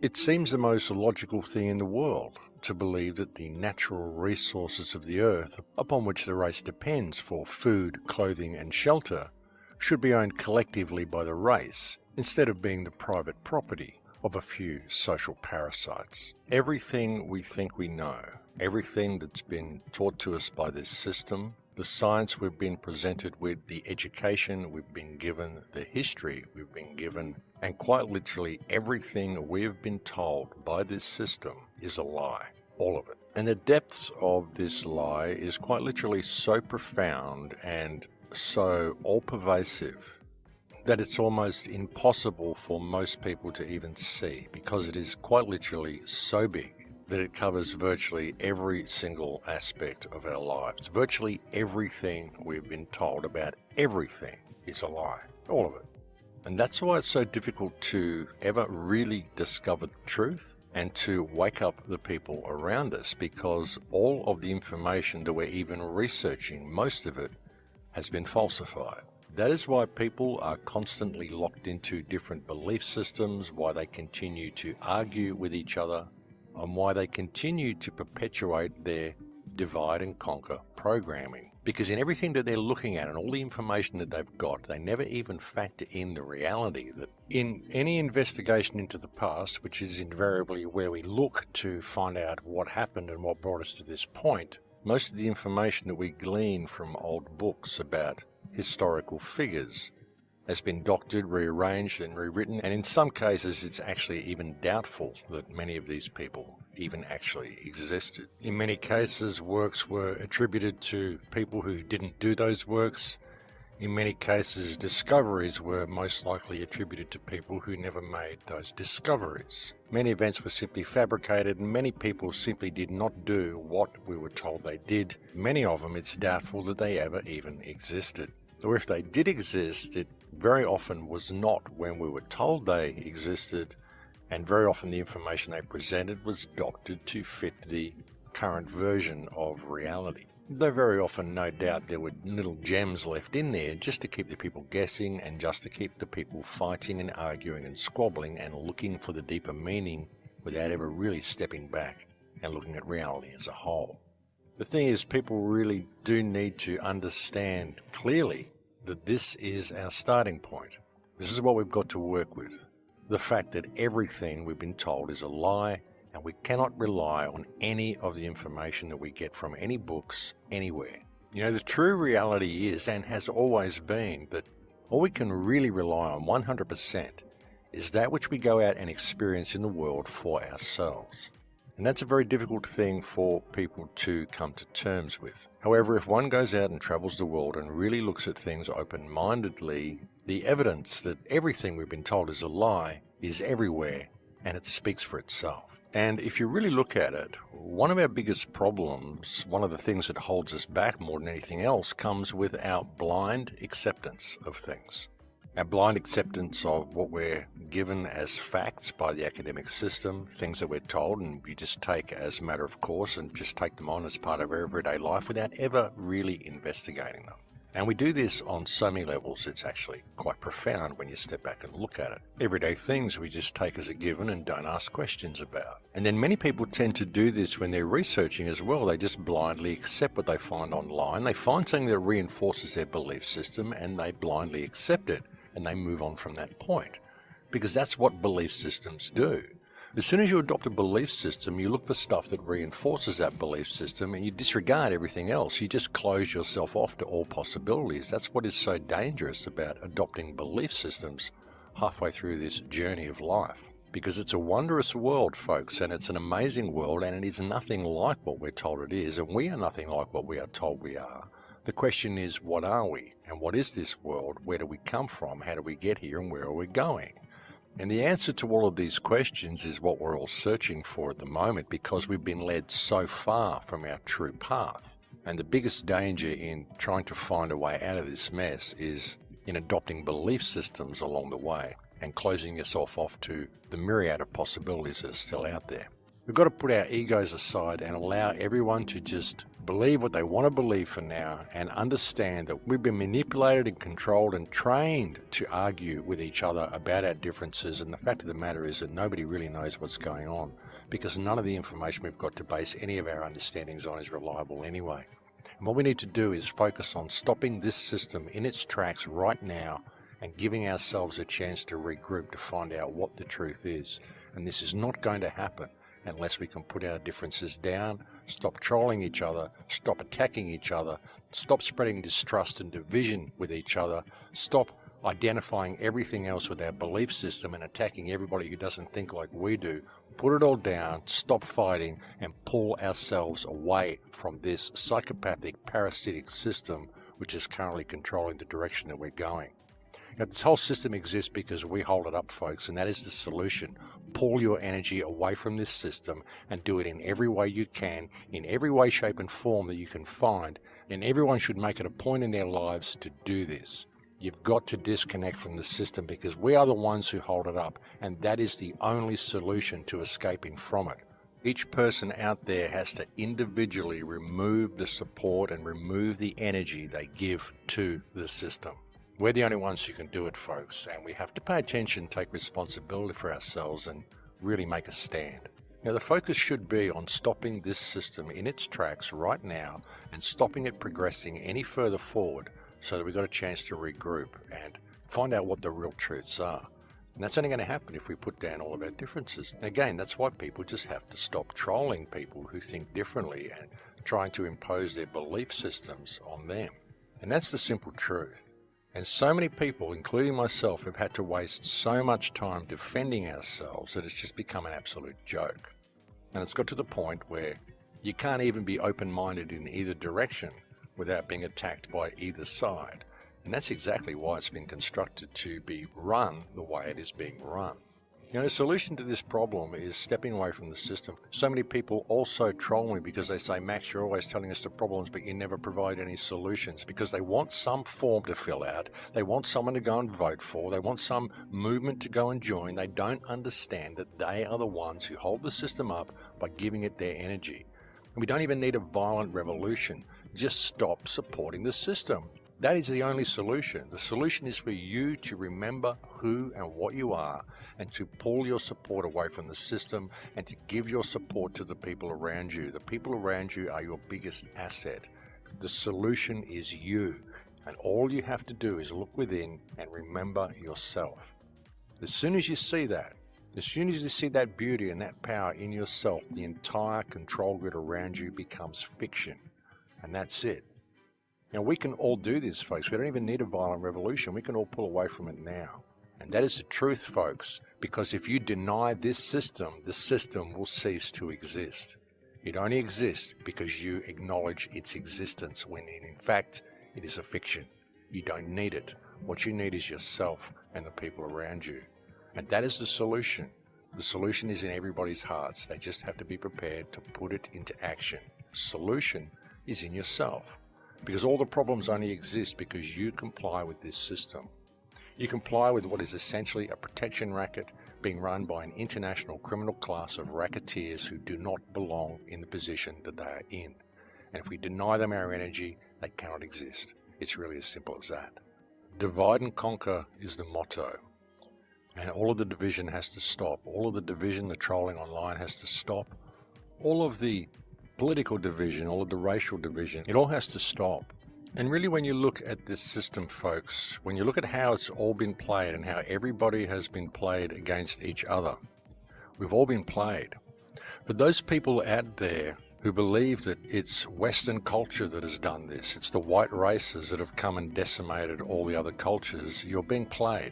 It seems the most logical thing in the world to believe that the natural resources of the earth upon which the race depends for food, clothing and shelter should be owned collectively by the race instead of being the private property of a few social parasites. Everything we think we know, everything that's been taught to us by this system, the science we've been presented with, the education we've been given, the history we've been given, and quite literally everything we've been told by this system is a lie. All of it. And the depths of this lie is quite literally so profound and so all-pervasive that it's almost impossible for most people to even see, because it is quite literally so big that it covers virtually every single aspect of our lives. Virtually everything we've been told about everything is a lie. All of it. And that's why it's so difficult to ever really discover the truth and to wake up the people around us, because all of the information that we're even researching, most of it, has been falsified. That is why people are constantly locked into different belief systems, why they continue to argue with each other, and why they continue to perpetuate their divide and conquer programming. Because in everything that they're looking at and all the information that they've got, they never even factor in the reality that in any investigation into the past, which is invariably where we look to find out what happened and what brought us to this point, most of the information that we glean from old books about historical figures has been doctored, rearranged and rewritten, and in some cases it's actually even doubtful that many of these people even actually existed. In many cases, works were attributed to people who didn't do those works. In many cases, discoveries were most likely attributed to people who never made those discoveries. Many events were simply fabricated, and many people simply did not do what we were told they did. Many of them, it's doubtful that they ever even existed. Or if they did exist, it very often was not when we were told they existed, and very often the information they presented was doctored to fit the current version of reality. Though very often, no doubt, there were little gems left in there just to keep the people guessing and just to keep the people fighting and arguing and squabbling and looking for the deeper meaning without ever really stepping back and looking at reality as a whole. The thing is, people really do need to understand clearly that this is our starting point. This is what we've got to work with. The fact that everything we've been told is a lie, and we cannot rely on any of the information that we get from any books anywhere. You know, the true reality is, and has always been, that all we can really rely on 100% is that which we go out and experience in the world for ourselves. And that's a very difficult thing for people to come to terms with. However, if one goes out and travels the world and really looks at things open-mindedly, the evidence that everything we've been told is a lie is everywhere, and it speaks for itself. And if you really look at it, one of our biggest problems, one of the things that holds us back more than anything else, comes with our blind acceptance of things. Our blind acceptance of what we're given as facts by the academic system, things that we're told and we just take as a matter of course and just take them on as part of our everyday life without ever really investigating them. And we do this on so many levels, it's actually quite profound when you step back and look at it. Everyday things we just take as a given and don't ask questions about. And then many people tend to do this when they're researching as well. They just blindly accept what they find online. They find something that reinforces their belief system and they blindly accept it and they move on from that point. Because that's what belief systems do. As soon as you adopt a belief system, you look for stuff that reinforces that belief system and you disregard everything else. You just close yourself off to all possibilities. That's what is so dangerous about adopting belief systems halfway through this journey of life. Because it's a wondrous world, folks, and it's an amazing world, and it is nothing like what we're told it is, and we are nothing like what we are told we are. The question is, what are we? And what is this world? Where do we come from? How do we get here? And where are we going? And the answer to all of these questions is what we're all searching for at the moment, because we've been led so far from our true path. And the biggest danger in trying to find a way out of this mess is in adopting belief systems along the way and closing yourself off to the myriad of possibilities that are still out there. We've got to put our egos aside and allow everyone to just believe what they want to believe for now, and understand that we've been manipulated and controlled and trained to argue with each other about our differences. And the fact of the matter is that nobody really knows what's going on, because none of the information we've got to base any of our understandings on is reliable anyway. And what we need to do is focus on stopping this system in its tracks right now and giving ourselves a chance to regroup to find out what the truth is. And this is not going to happen unless we can put our differences down, stop trolling each other, stop attacking each other, stop spreading distrust and division with each other, stop identifying everything else with our belief system and attacking everybody who doesn't think like we do. Put it all down, stop fighting, and pull ourselves away from this psychopathic, parasitic system which is currently controlling the direction that we're going. Now, this whole system exists because we hold it up, folks, and that is the solution. Pull your energy away from this system and do it in every way you can, in every way, shape, and form that you can find. And everyone should make it a point in their lives to do this. You've got to disconnect from the system because we are the ones who hold it up, and that is the only solution to escaping from it. Each person out there has to individually remove the support and remove the energy they give to the system. We're the only ones who can do it, folks, and we have to pay attention, take responsibility for ourselves, and really make a stand. Now, the focus should be on stopping this system in its tracks right now and stopping it progressing any further forward so that we've got a chance to regroup and find out what the real truths are. And that's only going to happen if we put down all of our differences. And again, that's why people just have to stop trolling people who think differently and trying to impose their belief systems on them. And that's the simple truth. And so many people, including myself, have had to waste so much time defending ourselves that it's just become an absolute joke. And it's got to the point where you can't even be open-minded in either direction without being attacked by either side. And that's exactly why it's been constructed to be run the way it is being run. You know, the solution to this problem is stepping away from the system. So many people also troll me because they say, Max, you're always telling us the problems, but you never provide any solutions, because they want some form to fill out. They want someone to go and vote for. They want some movement to go and join. They don't understand that they are the ones who hold the system up by giving it their energy. And we don't even need a violent revolution. Just stop supporting the system. That is the only solution. The solution is for you to remember who and what you are, and to pull your support away from the system and to give your support to the people around you. The people around you are your biggest asset. The solution is you, and all you have to do is look within and remember yourself. As soon as you see that, as soon as you see that beauty and that power in yourself, the entire control grid around you becomes fiction, and that's it. Now, we can all do this, folks. We don't even need a violent revolution. We can all pull away from it now. And that is the truth, folks, because if you deny this system, the system will cease to exist. It only exists because you acknowledge its existence, when in fact it is a fiction. You don't need it. What you need is yourself and the people around you. And that is the solution. The solution is in everybody's hearts. They just have to be prepared to put it into action. The solution is in yourself. Because all the problems only exist because you comply with this system. You comply with what is essentially a protection racket being run by an international criminal class of racketeers who do not belong in the position that they are in. And if we deny them our energy, they cannot exist. It's really as simple as that. Divide and conquer is the motto. And all of the division has to stop. All of the division, the trolling online has to stop. All of the political division, all of the racial division, it all has to stop. And really, when you look at this system, folks, when you look at how it's all been played and how everybody has been played against each other, we've all been played. For those people out there who believe that it's Western culture that has done this, it's the white races that have come and decimated all the other cultures, you're being played.